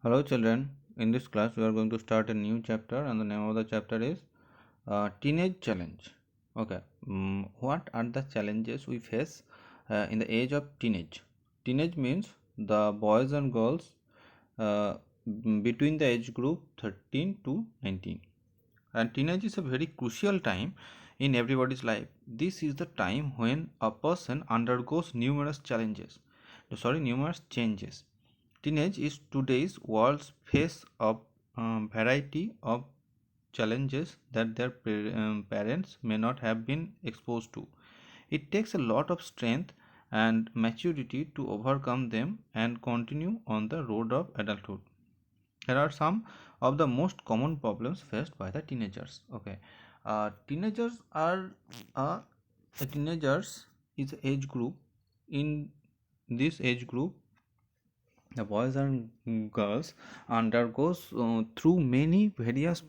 Hello children, in this class we are going to start a new chapter and the name of the chapter is Teenage Challenge. Okay, what are the challenges we face in the age of teenage? Teenage means the boys and girls uh, between the age group 13 to 19. And teenage is a very crucial time in everybody's life. This is the time when a person undergoes numerous changes. Teenage is today's world's face of variety of challenges that their parents may not have been exposed to. It takes a lot of strength and maturity to overcome them and continue on the road of adulthood. Here are some of the most common problems faced by the teenagers. Okay, teenagers are uh, the teenagers is age group. In this age group, the boys and girls undergoes through many various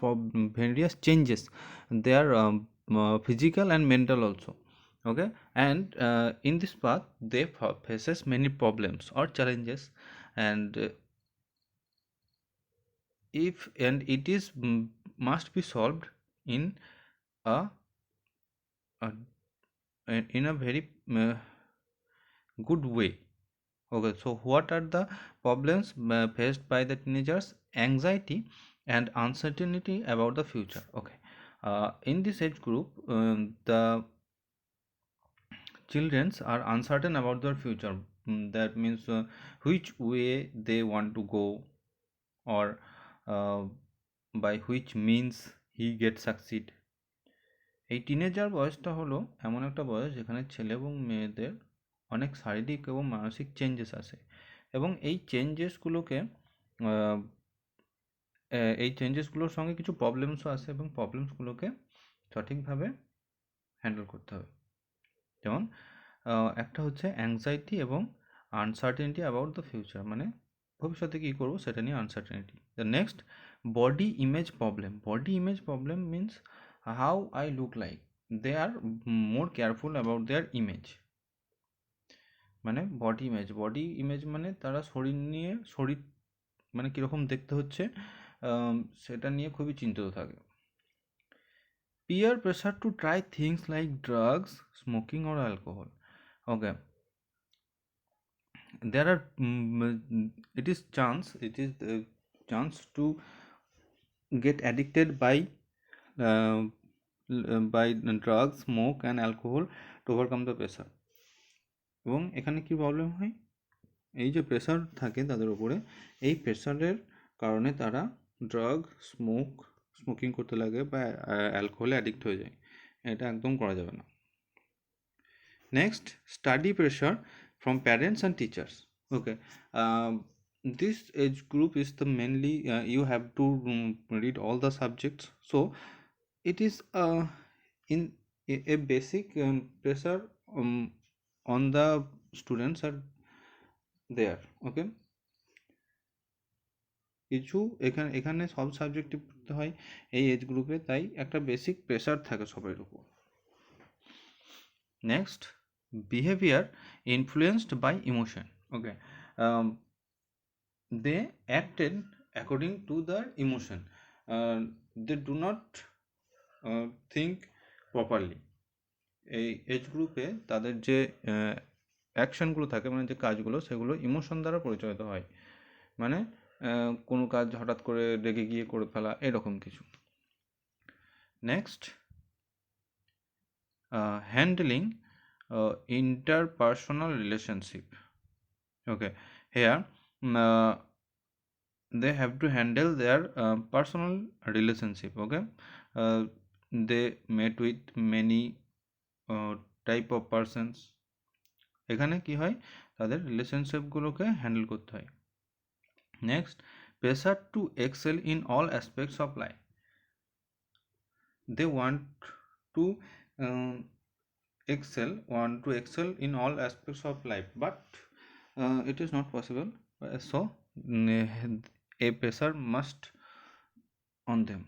changes. They are physical and mental also. Okay, and in this path they faces many problems or challenges, and if and it is must be solved in a, a in a very good way. Okay, so what are the problems faced by the teenagers? Anxiety and uncertainty about the future. Okay, in this age group, the children are uncertain about their future. That means which way they want to go, or uh, by which means he get succeed. এই teenager বয়সটা হলো এমন একটা বয়স যেখানে ছেলে এবং মেয়েদের অনেক শারীরিক এবং মানসিক চেঞ্জেস আসে, এবং এই চেঞ্জেসগুলোর সঙ্গে কিছু প্রবলেমসও আসে, এবং প্রবলেমসগুলোকে সঠিকভাবে হ্যান্ডেল করতে হবে। যেমন একটা হচ্ছে অ্যাংজাইটি এবং আনসার্টেনিটি অ্যাবাউট দ্য ফিউচার, মানে ভবিষ্যতে কী করবো সেটা নিয়ে uncertainty. The next, body image problem means how I look like. They are more careful about their image. মানে বডি ইমেজ মানে তারা শরীর মানে কীরকম দেখতে হচ্ছে সেটা নিয়ে খুবই চিন্তিত থাকে। Peer pressure to try things like drugs, smoking or alcohol. Okay, there are it is the chance to get addicted uh, by drugs, smoke and alcohol to overcome the pressure. এবং এখানে কি প্রবলেম হয়, এই যে pressure থাকে তাদের উপরে, এই প্রেশারের কারণে তারা স্মোকিং করতে লাগে বা অ্যালকোহলে অ্যাডিক্ট হয়ে যায়। এটা একদম করা যাবে না। Next, study pressure from parents and teachers. Okay, this age group is the mainly you have to read all the subjects, so it is in a basic pressure on the students are there. Okay, কিছু এখানে সব সাবজেক্টে পড়তে হয় এই age গ্রুপে, তাই একটা বেসিক প্রেশার থাকে সবার উপর। Next, behavior influenced by emotion. Okay, they acted according to their emotion. They do not think properly. এই এজ গ্রুপে তাদের যে অ্যাকশনগুলো থাকে, মানে যে কাজগুলো, সেগুলো ইমোশন দ্বারা পরিচালিত হয়। মানে কোনো কাজ হঠাৎ করে রেগে গিয়ে করে ফেলা, এরকম কিছু। Next, handling interpersonal relationship. Okay, here they have to handle their personal relationship. Okay, they met with many type of persons. এখানে কি হয়, তাদের রিলেশনশিপগুলোকে হ্যান্ডেল করতে হয়। Next, pressure to excel in all aspects of life. They want to excel in all aspects of life, but it is not possible. So a pressure must on them.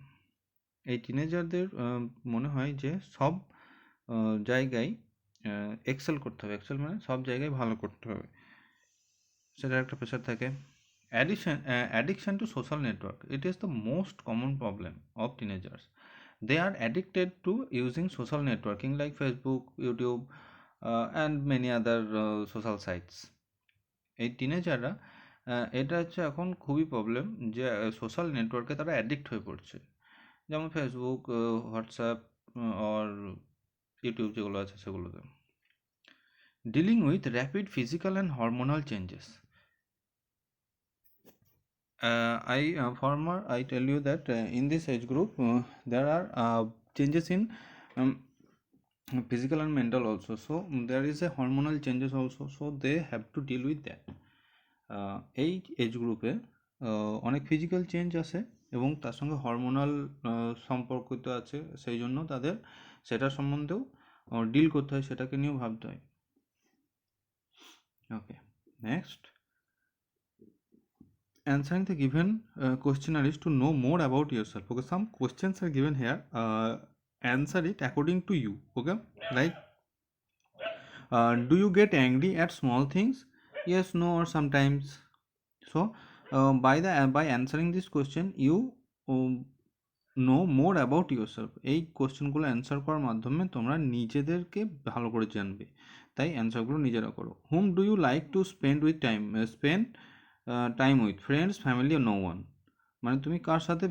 এই টিনেজারদের মনে হয় যে সব জায়গায় এক্সেল করতে হবে। এক্সেল মানে সব জায়গায় ভালো করতে হবে, সেটার একটা প্রেশার থাকে। Addiction to social network. It is the most common problem of teenagers. They are addicted to using social networking like Facebook, YouTube, and many other social sites. এই টিনেজাররা এটা হচ্ছে এখন খুবই প্রবলেম যে সোশ্যাল নেটওয়ার্কে তারা অ্যাডিক্ট হয়ে পড়ছে, যেমন ফেসবুক, হোয়াটসঅ্যাপ আর ইউটিউব যেগুলো আছে সেগুলোতে। Dealing with rapid physical and hormonal changes. I tell you that in this age group there are changes in physical and mental also, so there is a hormonal changes also, so they have to deal with that. এই age গ্রুপে অনেক physical change আসে এবং তার সঙ্গে hormonal সম্পর্কিত আছে, সেই জন্য তাদের সেটার সম্বন্ধেও ডিল করতে হয়, সেটাকে নিয়েও ভাবতে হয়। ওকে, next, answering the given questionnaire is to know more about yourself. Okay, some questions are given here, answer it according to you. Okay, like do you get angry at small things? Yes, no, or sometimes. So by answering this question you know more about yourself. এই কোশ্চেনগুলো answer করার মাধ্যমে তোমরা নিজেদেরকে ভালো করে জানবে, তাই অ্যান্সারগুলো নিজেরা করো। whom do you like to spend time with? Friends, family, no one. মানে তুমি কার সাথে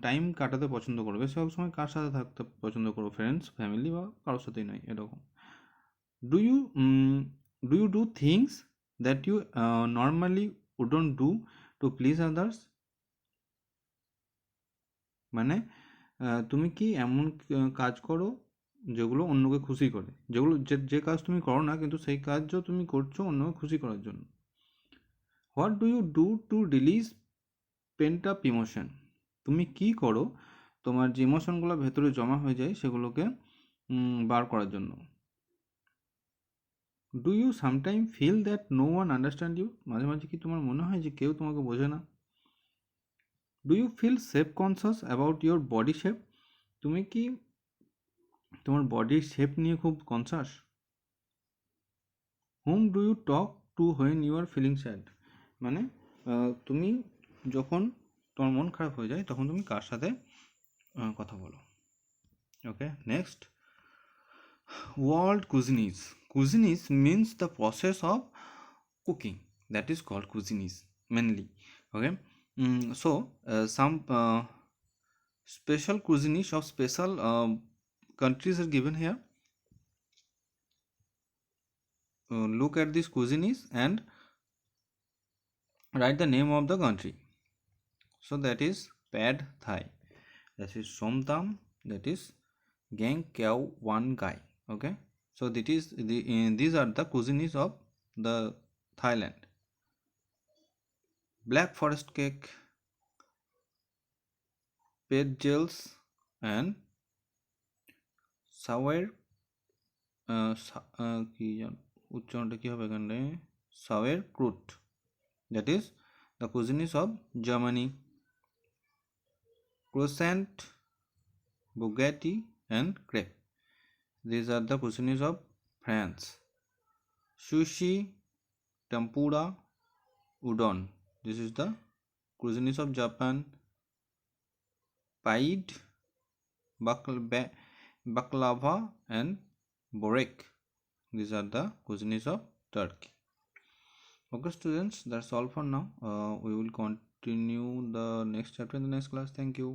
টাইম কাটাতে পছন্দ করো, বেশিরভাগ সময় কার সাথে থাকতে পছন্দ করো? ফ্রেন্ডস, ফ্যামিলি বা কারোর সাথেই নয়, এরকম। Do you do things that you normally wouldn't do to please others? মানে তুমি কি এমন কাজ করো যেগুলো অন্যকে খুশি করে, যেগুলো যে কাজ তুমি করো না কিন্তু সেই কাজও তুমি করছো অন্যকে খুশি করার জন্য। What do you do to release pent up emotion? তুমি কি করো তোমার যে ইমোশনগুলো ভেতরে জমা হয়ে যায় সেগুলোকে বার করার জন্য। Do you sometime feel that no one understand you? মাঝে মাঝে কি তোমার মনে হয় যে কেউ তোমাকে বোঝে না? Do you feel self conscious about your body shape? তুমি কি তোমার বডির শেপ নিয়ে খুব conscious? Hmm do you talk to when you are feeling sad? মানে তুমি যখন তোমার মন খারাপ হয়ে যায় তখন তুমি কার সাথে কথা বলো। ওকে, next, world cuisines. Cuisines means the process of cooking, that is called cuisines mainly. Okay, so some special cuisines of special countries are given here. Look at these cuisines and write the name of the country. So that is Pad Thai, that is Somtam, that is Gang Kiao Wan Gai. Okay, so that is these are the cuisines of the Thailand. Black forest cake, pet gels, and sour কি উচ্চারণটা কি হবে এখানে, sour kraut, that is the cuisines of Germany. Croissant, Bugatti, and crepe, these are the cuisines of France. Sushi, tempura, udon, this is the cuisines of Japan. Paid, baklava, and borek, these are the cuisines of Turkey. Okay students, that's all for now. We will continue the next chapter in the next class. Thank you.